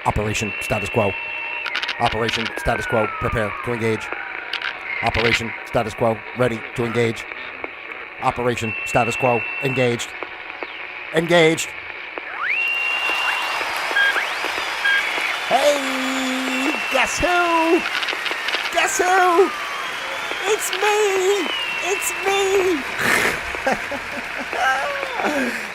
Operation status quo. Operation status quo. Prepare to engage. Operation status quo. Ready to engage. Operation status quo. Engaged. Engaged. Hey, guess who? Guess who? It's me. It's me.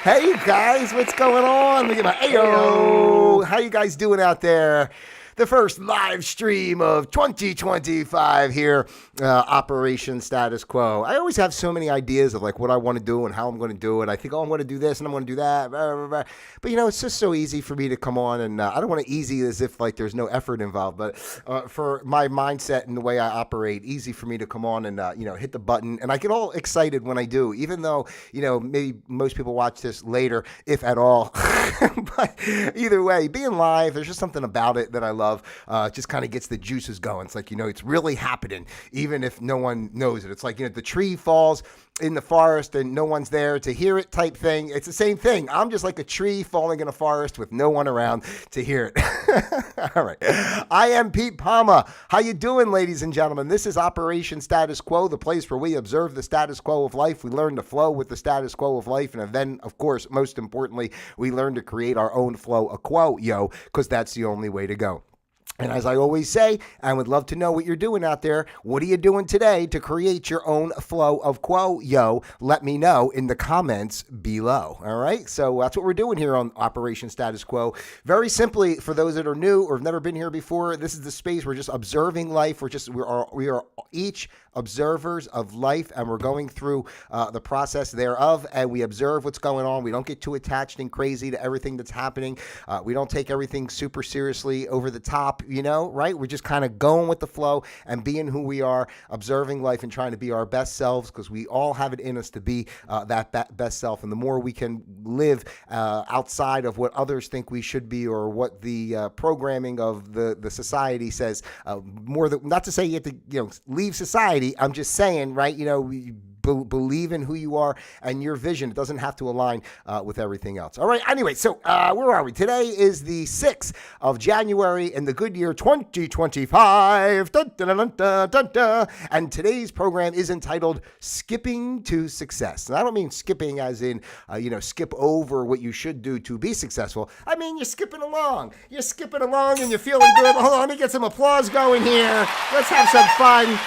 Hey, you guys, what's going on? Look at my Ayo. How you guys doing out there? The first live stream of 2025 here, Operation Status Quo. I always have so many ideas of like what I want to do and how I'm going to do it. I think, oh, I'm going to do this and I'm going to do that. Blah, blah, blah. But, you know, it's just so easy for me to come on and I don't want to easy as if like there's no effort involved. But for my mindset and the way I operate, easy for me to come on and, you know, hit the button. And I get all excited when I do, even though, you know, maybe most people watch this later, if at all. But either way, being live, there's just something about it that I love. It just kind of gets the juices going. It's like, you know, it's really happening, even if no one knows it. It's like, you know, the tree falls in the forest and no one's there to hear it type thing. It's the same thing. I'm just like a tree falling in a forest with no one around to hear it. All right. I am Pete.Palma. How you doing, ladies and gentlemen? This is Operation Status Quo, the place where we observe the status quo of life. We learn to flow with the status quo of life. And then, of course, most importantly, we learn to create our own flow of quo, because that's the only way to go. And as I always say, I would love to know what you're doing out there. What are you doing today to create your own flow of quo? Let me know in the comments below. All right. So that's what we're doing here on Operation Status Quo. Very simply, for those that are new or have never been here before, this is the space we're just observing life. We are each observers of life, and we're going through the process thereof, and we observe what's going on. We don't get too attached and crazy to everything that's happening. We don't take everything super seriously over the top, you know, right? We're just kind of going with the flow and being who we are, observing life and trying to be our best selves, because we all have it in us to be that best self. And the more we can live outside of what others think we should be or what the programming of the society says, not to say you have to, you know, leave society. I'm just saying, right? You know, believe in who you are and your vision. It doesn't have to align with everything else. All right. Anyway, so where are we? Today is the 6th of January in the good year 2025. Dun, dun, dun, dun, dun, dun. And today's program is entitled Skipping to Success. And I don't mean skipping as in, you know, skip over what you should do to be successful. I mean, you're skipping along. You're skipping along and you're feeling good. Hold on, let me get some applause going here. Let's have some fun.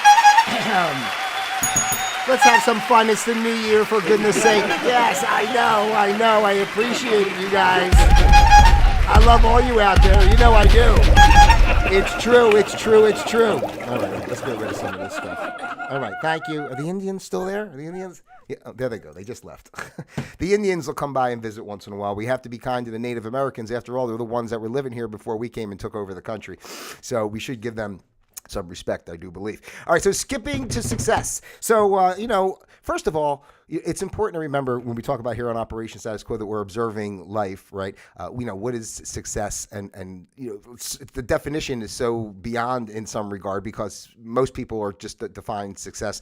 Let's have some fun. It's the new year, for goodness sake. Yes, I know. I appreciate it, you guys. I love all you out there. You know I do. It's true. All right, let's get rid of some of this stuff. All right, thank you. Are the Indians still there? Are the Indians? Yeah, oh, there they go. They just left. The Indians will come by and visit once in a while. We have to be kind to the Native Americans. After all, they're the ones that were living here before we came and took over the country. So we should give them some respect, I do believe. All right, so skipping to success. So, you know, first of all, it's important to remember when we talk about here on Operation Status Quo that we're observing life, right? We know what is success, and you know, the definition is so beyond in some regard, because most people are just define success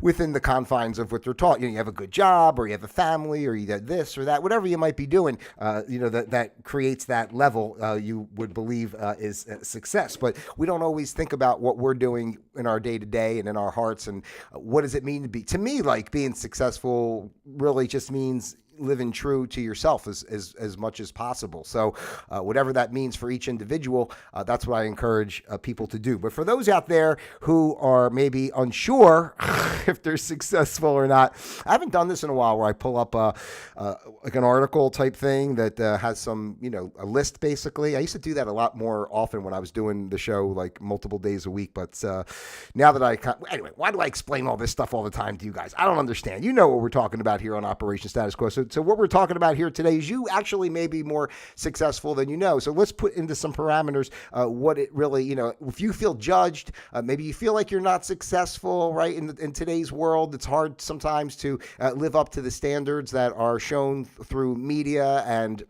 within the confines of what they're taught. You know, you have a good job, or you have a family, or you did this or that, whatever you might be doing. You know, that creates that level you would believe is success. But we don't always think about what we're doing in our day to day and in our hearts, and what does it mean to be. To me, like, being successful really just means living true to yourself as much as possible. So whatever that means for each individual, that's what I encourage people to do. But for those out there who are maybe unsure if they're successful or not, I haven't done this in a while, where I pull up like an article type thing that has some, you know, a list basically. I used to do that a lot more often when I was doing the show like multiple days a week. But now that anyway, why do I explain all this stuff all the time to you guys? I don't understand. You know what we're talking about here on Operation Status Quo. So what we're talking about here today is you actually may be more successful than you know. So let's put into some parameters what it really, you know, if you feel judged, maybe you feel like you're not successful, right? In today's world, it's hard sometimes to live up to the standards that are shown through media and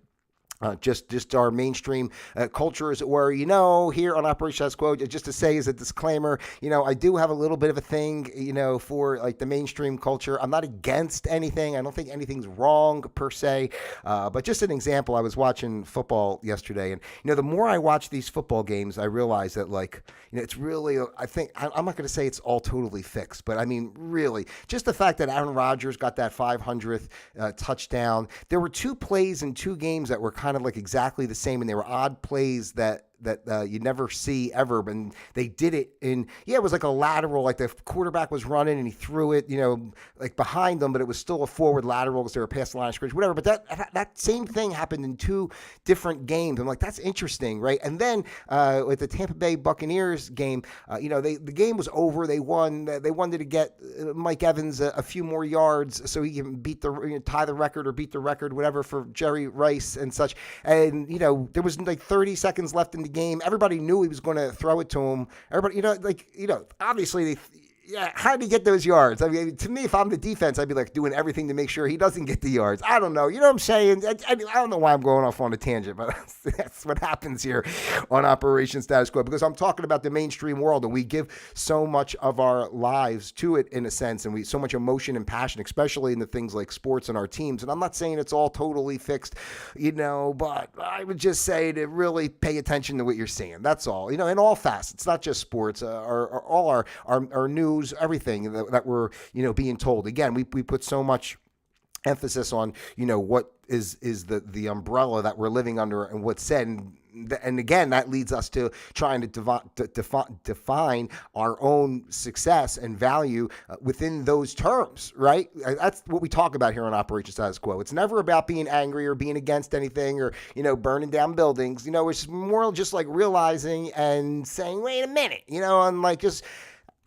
Just our mainstream culture, as it were. Here on Operation Status Quo, just to say as a disclaimer, I do have a little bit of a thing, for like the mainstream culture. I'm not against anything. I don't think anything's wrong per se. But just an example, I was watching football yesterday, and the more I watch these football games, I realize that it's really, I think, I'm not going to say it's all totally fixed, but I mean, really, just the fact that Aaron Rodgers got that 500th touchdown. There were two plays in two games that were kind of like exactly the same, and they were odd plays that you never see ever, but they did it it was like a lateral, like the quarterback was running and he threw it, like behind them, but it was still a forward lateral because they were past the line of scrimmage, whatever. But that same thing happened in two different games. I'm like, that's interesting, right? And then with the Tampa Bay Buccaneers game, the game was over. They won. They wanted to get Mike Evans a few more yards so he can tie the record or beat the record, whatever, for Jerry Rice and such. And there was like 30 seconds left in the game. Everybody knew he was going to throw it to him. Everybody, obviously how did he get those yards? I mean, to me, if I'm the defense, I'd be like doing everything to make sure he doesn't get the yards. I don't know. You know what I'm saying? I don't know why I'm going off on a tangent, but that's what happens here on Operation Status Quo, because I'm talking about the mainstream world, and we give so much of our lives to it in a sense, and so much emotion and passion, especially in the things like sports and our teams. And I'm not saying it's all totally fixed, but I would just say to really pay attention to what you're seeing. That's all, in all facets, not just sports, all our news, everything that we're being told. Again, we put so much emphasis on what is the umbrella that we're living under and what's said, and again, that leads us to trying to define our own success and value within those terms, right? That's what we talk about here on Operation Status Quo. It's never about being angry or being against anything or, burning down buildings. It's more just like realizing and saying, wait a minute, and like just,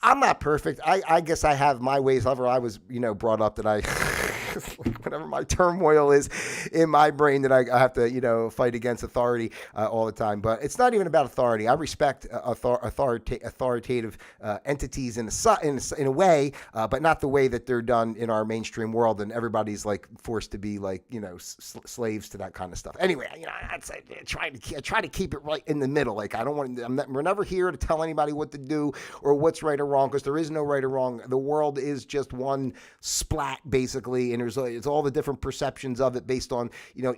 I'm not perfect. I guess I have my ways. However, I was, brought up that I, whatever my turmoil is in my brain, that I have to, fight against authority all the time. But it's not even about authority. I respect authoritative entities in a way, but not the way that they're done in our mainstream world, and everybody's like forced to be like, slaves to that kind of stuff. Anyway, I try to keep it right in the middle. Like we're never here to tell anybody what to do or what's right or wrong, because there is no right or wrong. The world is just one splat, basically, and it's all the different perceptions of it based on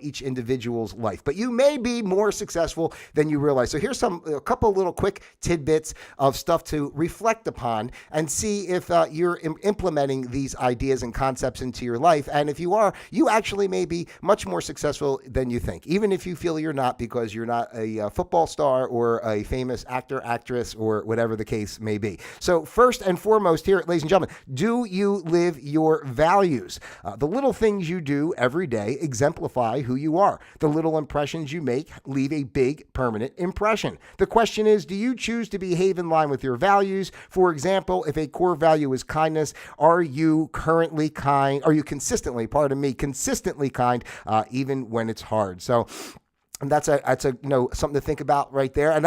each individual's life. But you may be more successful than you realize. So here's a couple little quick tidbits of stuff to reflect upon and see if you're implementing these ideas and concepts into your life. And if you are, you actually may be much more successful than you think, even if you feel you're not, because you're not a football star or a famous actor, actress, or whatever the case may be. So first and foremost here, ladies and gentlemen, do you live your values? The little things you do every day exemplify who you are. The little impressions you make leave a big permanent impression. The question is, do you choose to behave in line with your values? For example, if a core value is kindness, are you currently kind? Are you consistently kind, even when it's hard? So that's something to think about right there. And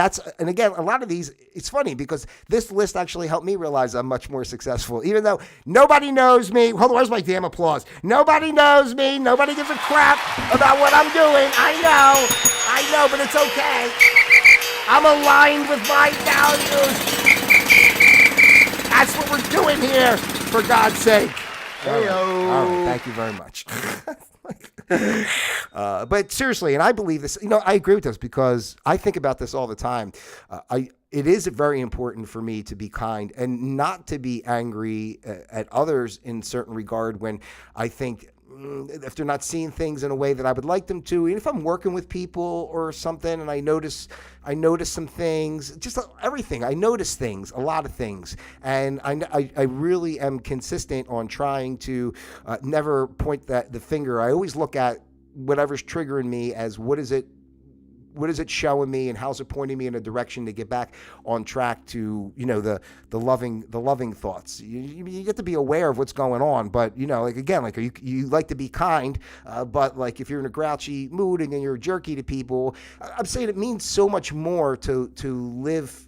again, a lot of these, it's funny because this list actually helped me realize I'm much more successful, even though nobody knows me. Hold on, where's my damn applause? Nobody knows me. Nobody gives a crap about what I'm doing. I know, but it's okay. I'm aligned with my values. That's what we're doing here, for God's sake. Hey-o. All right, thank you very much. But seriously, and I believe this, I agree with this because I think about this all the time. It is very important for me to be kind and not to be angry at others in certain regard when I think if they're not seeing things in a way that I would like them to. And if I'm working with people or something and I notice some things, just everything. I notice things, a lot of things. And I really am consistent on trying to never point the finger. I always look at whatever's triggering me as what is it showing me and how's it pointing me in a direction to get back on track to, the loving thoughts. You get to be aware of what's going on, but you like to be kind, but like if you're in a grouchy mood and you're jerky to people, I'm saying it means so much more to live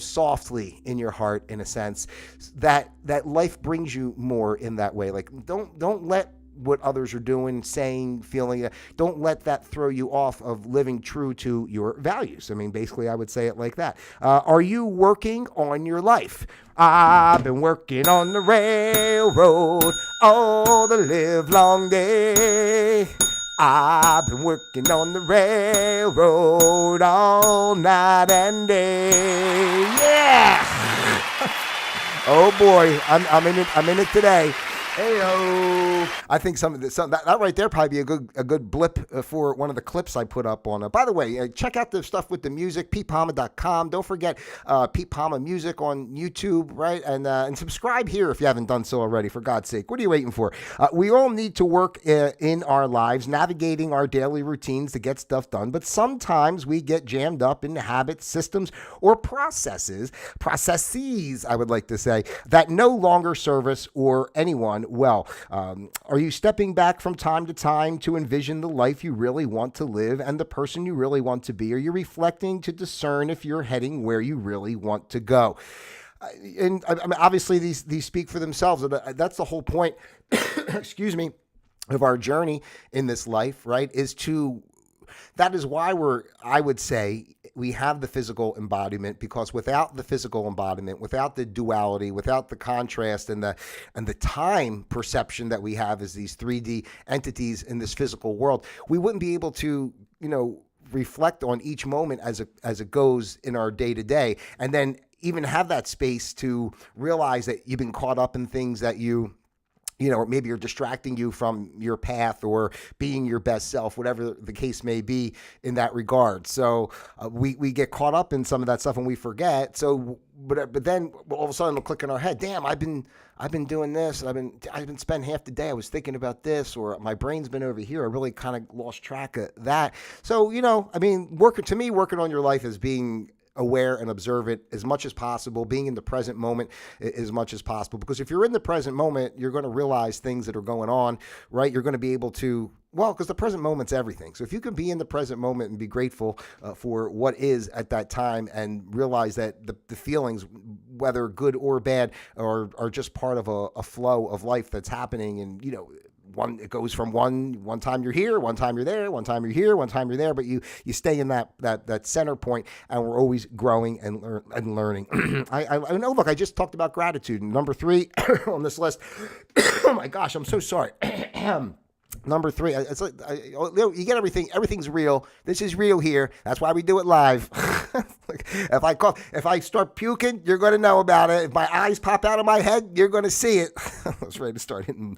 softly in your heart, in a sense, that life brings you more in that way. Like don't let what others are doing, saying, feeling. Don't let that throw you off of living true to your values. I mean, basically, I would say it like that. Are you working on your life? I've been working on the railroad all the live long day. I've been working on the railroad all night and day. Yeah. Oh boy, I'm in it. I'm in it today. Heyo. I think that right there probably be a good blip for one of the clips I put up on. By the way, check out the stuff with the music, pete.palma.com. Don't forget Pete Palma Music on YouTube, right? And subscribe here if you haven't done so already. For God's sake, what are you waiting for? We all need to work in our lives, navigating our daily routines to get stuff done. But sometimes we get jammed up in habits, systems, or processes, I would like to say, that no longer serve us or anyone well. Are you stepping back from time to time to envision the life you really want to live and the person you really want to be? Are you reflecting to discern if you're heading where you really want to go? And I mean, obviously, these speak for themselves. That's the whole point, excuse me, of our journey in this life, right? That is why I would say we have the physical embodiment, because without the physical embodiment, without the duality, without the contrast and the time perception that we have as these 3D entities in this physical world, we wouldn't be able to, reflect on each moment as it goes in our day to day, and then even have that space to realize that you've been caught up in things that or maybe you're distracting you from your path or being your best self, whatever the case may be in that regard. So we get caught up in some of that stuff and we forget. So, but then all of a sudden it'll click in our head. Damn, I've been doing this. I've been spending half the day. I was thinking about this, or my brain's been over here. I really kind of lost track of that. So, working on your life is being aware and observant as much as possible, being in the present moment as much as possible. Because if you're in the present moment, you're going to realize things that are going on, right? You're going to be able to, because the present moment's everything. So if you can be in the present moment and be grateful for what is at that time and realize that the feelings, whether good or bad, are just part of a flow of life that's happening. And, it goes from one time you're here, one time you're there, one time you're here, one time you're there, but you stay in that center point, and we're always growing and learning. I know. Look, I just talked about gratitude, number 3 on this list. Oh my gosh, I'm so sorry. Number 3, it's like you get everything. Everything's real. This is real here. That's why we do it live. If I start puking, you're going to know about it. If my eyes pop out of my head, you're going to see it. I was ready to start hitting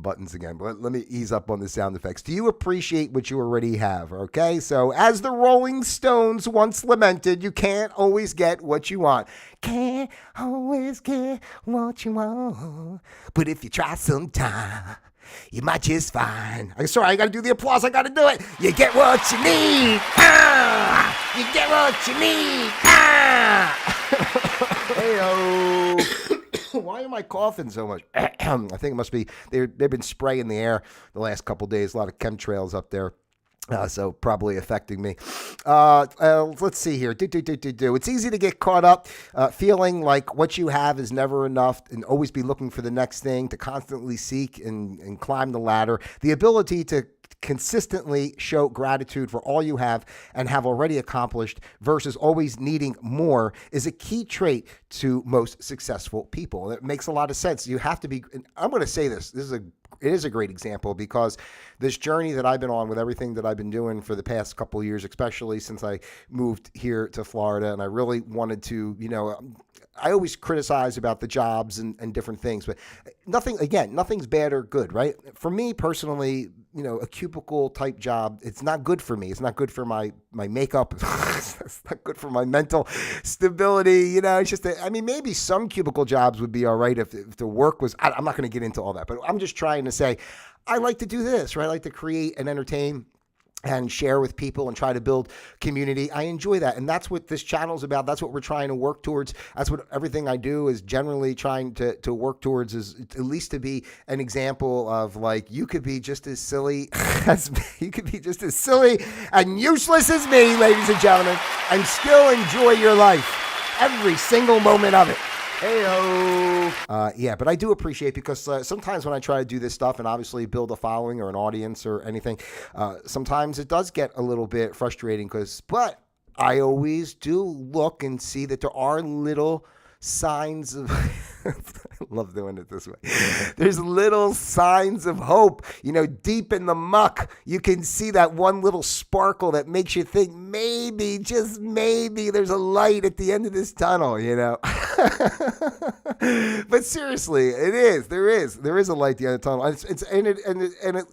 buttons again. But let me ease up on the sound effects. Do you appreciate what you already have? Okay, so as the Rolling Stones once lamented, you can't always get what you want. Can't always get what you want, but if you try sometime, you might just find. Sorry, I got to do the applause. I got to do it. You get what you need. You get what you need. Hey-o. Why am I coughing so much? I think it must be they've been spraying the air the last couple of days. A lot of chemtrails up there. So probably affecting me. Let's see here. It's easy to get caught up feeling like what you have is never enough and always be looking for the next thing, to constantly seek and climb the ladder. The ability to consistently show gratitude for all you have and have already accomplished versus always needing more is a key trait to most successful people. It makes a lot of sense. You have to be, I'm going to say this is a great example, because this journey that I've been on with everything that I've been doing for the past couple of years, especially since I moved here to Florida, and I really wanted to, I always criticize about the jobs and different things, but nothing's bad or good, right? For me personally, a cubicle type job, it's not good for me. It's not good for my makeup. It's not good for my mental stability. It's just maybe some cubicle jobs would be all right if the work was, I'm not going to get into all that, but I'm just trying to say, I like to do this, right? I like to create and entertain and share with people and try to build community. I enjoy that. And that's what this channel is about. That's what we're trying to work towards. That's what everything I do is generally trying to work towards, is at least to be an example of, like, you could be just as silly as me. You could be just as silly and useless as me, ladies and gentlemen, and still enjoy your life. Every single moment of it. Heyo. Yeah, but I do appreciate because sometimes when I try to do this stuff and obviously build a following or an audience or anything, sometimes it does get a little bit frustrating but I always do look and see that there are little signs of I love doing it this way. There's little signs of hope. Deep in the muck, you can see that one little sparkle that makes you think maybe, just maybe, there's a light at the end of this tunnel, But seriously, it is. There is a light at the end of the tunnel.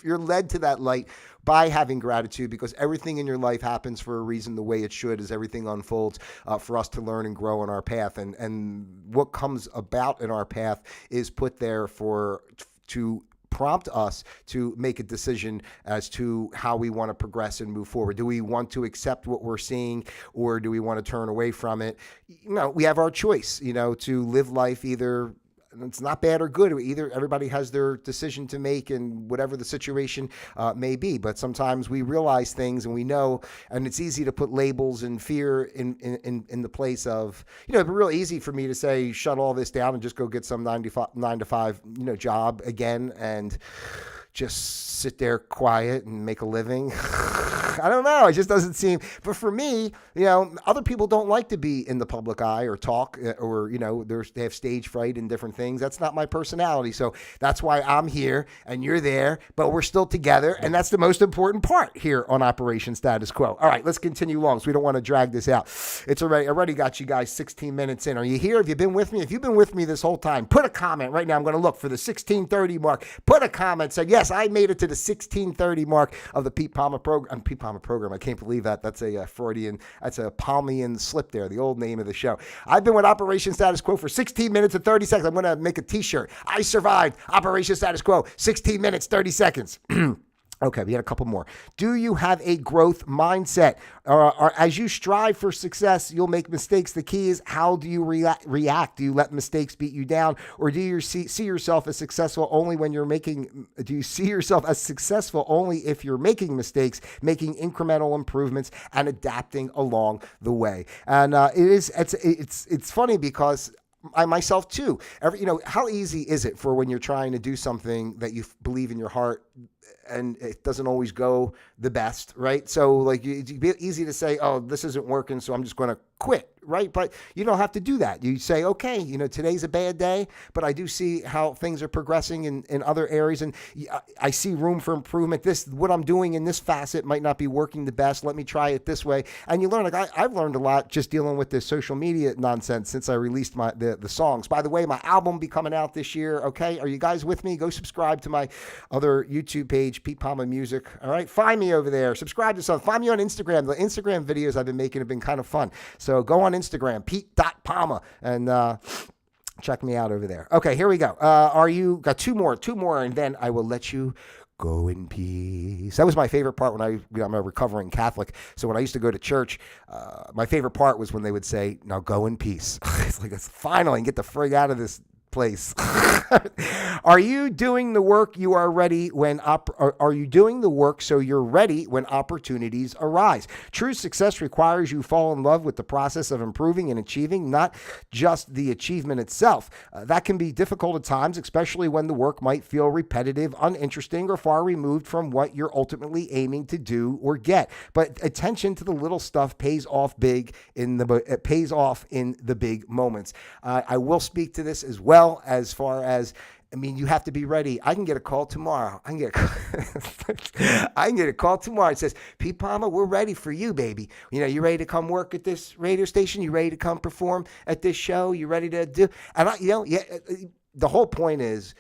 You're led to that light by having gratitude, because everything in your life happens for a reason, the way it should, as everything unfolds for us to learn and grow on our path. And what comes about in our path is put there to prompt us to make a decision as to how we want to progress and move forward. Do we want to accept what we're seeing, or do we want to turn away from it? We have our choice, to live life either. It's not bad or good. Either everybody has their decision to make, and whatever the situation may be. But sometimes we realize things and we know, and it's easy to put labels and fear in the place of, it'd be real easy for me to say, shut all this down and just go get some 9 to 5, job again and just sit there quiet and make a living. I don't know. It just doesn't seem. But for me, other people don't like to be in the public eye or talk or, they have stage fright and different things. That's not my personality. So that's why I'm here and you're there, but we're still together. And that's the most important part here on Operation Status Quo. All right, let's continue along, so we don't want to drag this out. It's already got you guys 16 minutes in. Are you here? Have you been with me? If you've been with me this whole time, put a comment right now. I'm going to look for the 16:30 mark. Put a comment. Say, yes, I made it to the 16:30 mark of the Pete Palma program. Pete Palma program. I can't believe that. That's a Freudian, that's a Palmian slip there, the old name of the show. I've been with Operation Status Quo for 16 minutes and 30 seconds. I'm going to make a t-shirt. I survived Operation Status Quo, 16 minutes, 30 seconds. Okay, we had a couple more. Do you have a growth mindset? As you strive for success, you'll make mistakes. The key is, how do you react? Do you let mistakes beat you down, or do you see yourself as successful only when you're making? Do you see yourself as successful only if you're making mistakes, making incremental improvements, and adapting along the way? And it's funny because I myself too. How easy is it for when you're trying to do something that you believe in your heart, and it doesn't always go the best, right? So it'd be easy to say, oh, this isn't working, so I'm just going to quit, right? But you don't have to do that. You say, okay, today's a bad day, but I do see how things are progressing in other areas, and I see room for improvement. What I'm doing in this facet might not be working the best. Let me try it this way. And you learn, I've learned a lot just dealing with this social media nonsense since I released the songs. By the way, my album will be coming out this year, okay? Are you guys with me? Go subscribe to my other YouTube page, Pete Palma Music, all right? Find me over there. Subscribe to something. Find me on Instagram. The Instagram videos I've been making have been kind of fun. So go on Instagram, pete.palma, and check me out over there. Okay, here we go. Got two more, and then I will let you go in peace. That was my favorite part when I'm a recovering Catholic. So when I used to go to church, my favorite part was when they would say, now go in peace. It's finally get the frig out of this place. Are you doing the work you are ready when are you doing the work so you're ready when opportunities arise? True success requires you fall in love with the process of improving and achieving, not just the achievement itself. That can be difficult at times, especially when the work might feel repetitive, uninteresting, or far removed from what you're ultimately aiming to do or get. But attention to the little stuff pays off in the big moments. I will speak to this as well, as far as, you have to be ready. I can get a call tomorrow. I can get a call tomorrow. It says, Pete Palma, we're ready for you, baby. You ready to come work at this radio station? You ready to come perform at this show? You ready to do? And the whole point is,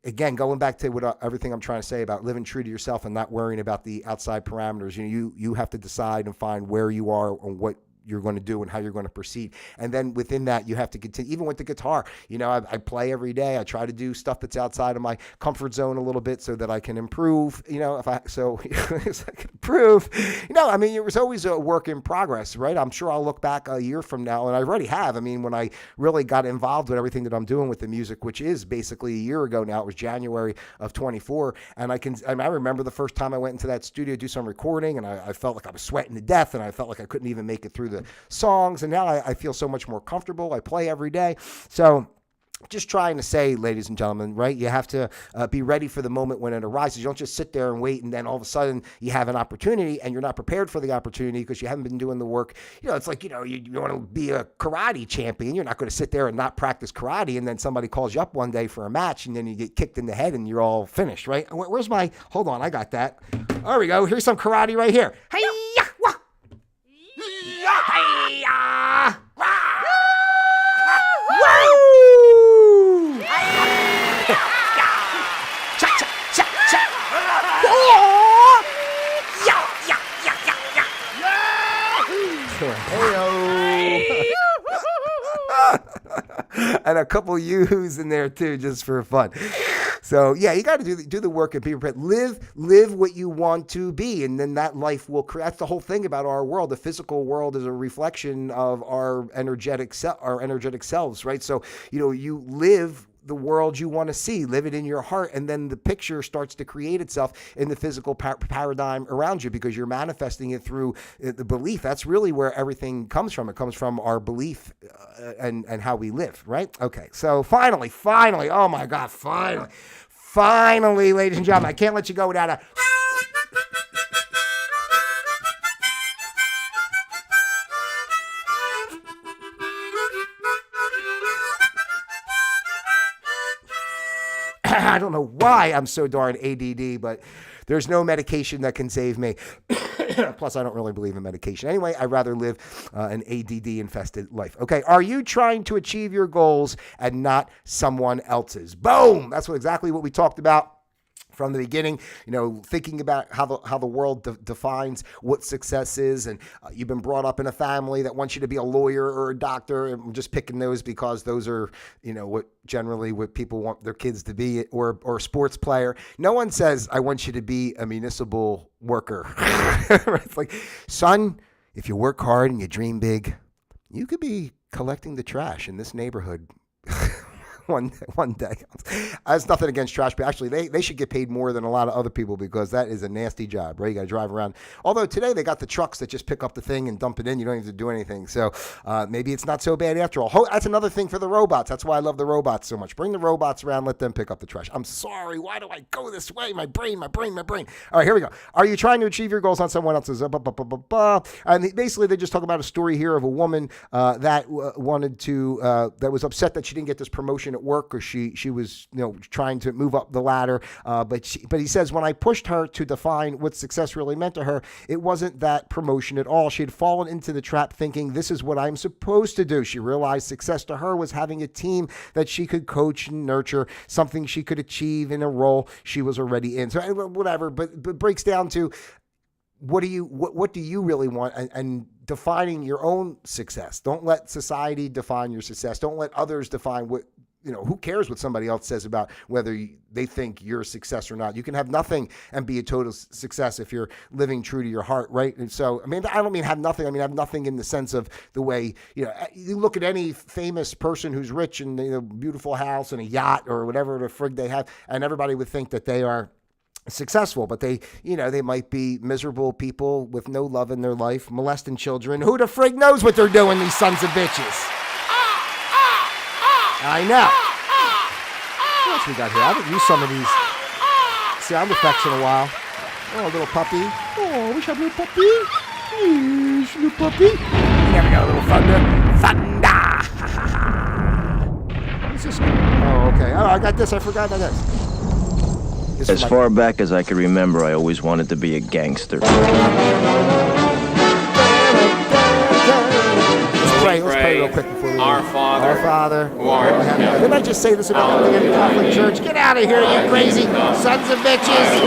again, going back to everything I'm trying to say about living true to yourself and not worrying about the outside parameters. You have to decide and find where you are and what you're going to do and how you're going to proceed. And then within that, you have to continue, even with the guitar, I play every day. I try to do stuff that's outside of my comfort zone a little bit so that I can improve, so I can improve, it was always a work in progress, right? I'm sure I'll look back a year from now, and I already have. When I really got involved with everything that I'm doing with the music, which is basically a year ago now, it was January of 24. And I remember the first time I went into that studio to do some recording, and I felt like I was sweating to death, and I felt like I couldn't even make it through the songs, and now I feel so much more comfortable. I play every day. So just trying to say, ladies and gentlemen, right? You have to be ready for the moment when it arises. You don't just sit there and wait, and then all of a sudden you have an opportunity and you're not prepared for the opportunity because you haven't been doing the work. It's like, you want to be a karate champion. You're not going to sit there and not practice karate, and then somebody calls you up one day for a match, and then you get kicked in the head and you're all finished, right? Where's my, hold on, I got that. There we go. Here's some karate right here. Hi-ya! Wah! Hi-ya! Wah! Woo! And a couple U's in there too, just for fun. So yeah, you got to do the work and be prepared. Live what you want to be, and then that life will create. That's the whole thing about our world. The physical world is a reflection of our energetic selves, right? So you live the world you want to see, live it in your heart, and then the picture starts to create itself in the physical paradigm around you because you're manifesting it through the belief. That's really where everything comes from. It comes from our belief and how we live, right? Okay, so finally, oh my God, finally, ladies and gentlemen, I can't let you go without a... I don't know why I'm so darn ADD, but there's no medication that can save me. Plus, I don't really believe in medication. Anyway, I'd rather live an ADD-infested life. Okay, are you trying to achieve your goals and not someone else's? Boom! That's exactly what we talked about from the beginning, thinking about how the world defines what success is. And you've been brought up in a family that wants you to be a lawyer or a doctor. And I'm just picking those because those are, what people want their kids to be, or a sports player. No one says, I want you to be a municipal worker. It's like, son, if you work hard and you dream big, you could be collecting the trash in this neighborhood. One day. That's nothing against trash, but actually they should get paid more than a lot of other people because that is a nasty job, right? You got to drive around. Although today they got the trucks that just pick up the thing and dump it in. You don't have to do anything. So maybe it's not so bad after all. That's another thing for the robots. That's why I love the robots so much. Bring the robots around. Let them pick up the trash. I'm sorry. Why do I go this way? My brain. All right, here we go. Are you trying to achieve your goals on someone else's? And basically they just talk about a story here of a woman that was upset that she didn't get this promotion at work, or she was trying to move up the ladder, but he says, when I pushed her to define what success really meant to her, it wasn't that promotion at all. She had fallen into the trap thinking, this is what I'm supposed to do. She realized success to her was having a team that she could coach and nurture, something she could achieve in a role she was already in. So whatever, but it breaks down to what do you really want, and defining your own success. Don't let society define your success. Don't let others define what, who cares what somebody else says about whether they think you're a success or not. You can have nothing and be a total success if you're living true to your heart, right? And so, I don't mean have nothing. I mean have nothing in the sense of the way, you look at any famous person who's rich and beautiful house and a yacht or whatever the frig they have, and everybody would think that they are successful, but they might be miserable people with no love in their life, molesting children. Who the frig knows what they're doing, these sons of bitches? I know. What else we got here? I haven't used some of these sound effects in a while. Oh, a little puppy. Oh, we should have a little puppy. Yes, little puppy. There we go, a little thunder. What's this one? Oh, okay. Oh, I got this. I forgot about this. As far back as I can remember, I always wanted to be a gangster. Let's pray real quick before we Our Father, who art in heaven. Didn't I just say this about the Catholic Church? Get out of here, you crazy sons of bitches.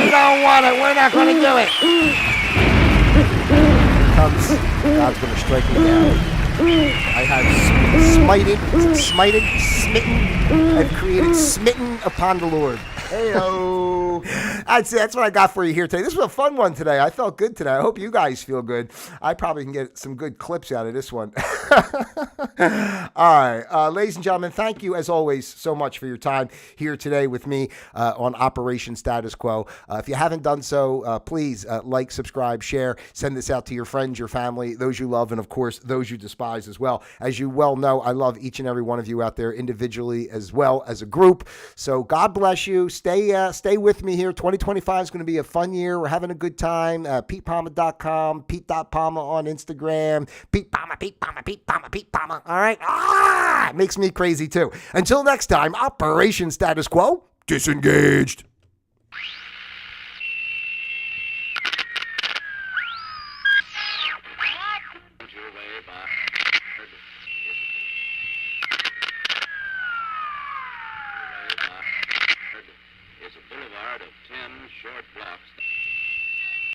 We don't want it. We're not going to do it. God's going to strike me down. I have smitten. I've created smitten upon the Lord. Hey-o. That's it. That's what I got for you here today. This was a fun one today. I felt good today. I hope you guys feel good. I probably can get some good clips out of this one. All right. Ladies and gentlemen, thank you as always so much for your time here today with me on Operation Status Quo. If you haven't done so, please like, subscribe, share, send this out to your friends, your family, those you love, and of course, those you despise as well. As you well know, I love each and every one of you out there individually as well as a group. So God bless you. Stay with me here. 2025 is going to be a fun year. We're having a good time. pete.palma.com, pete.palma on Instagram, Pete Palma, Pete Palma, Pete Palma, Pete Palma. All right. It makes me crazy too. Until next time, Operation Status Quo, disengaged. Is a boulevard of 10 short blocks.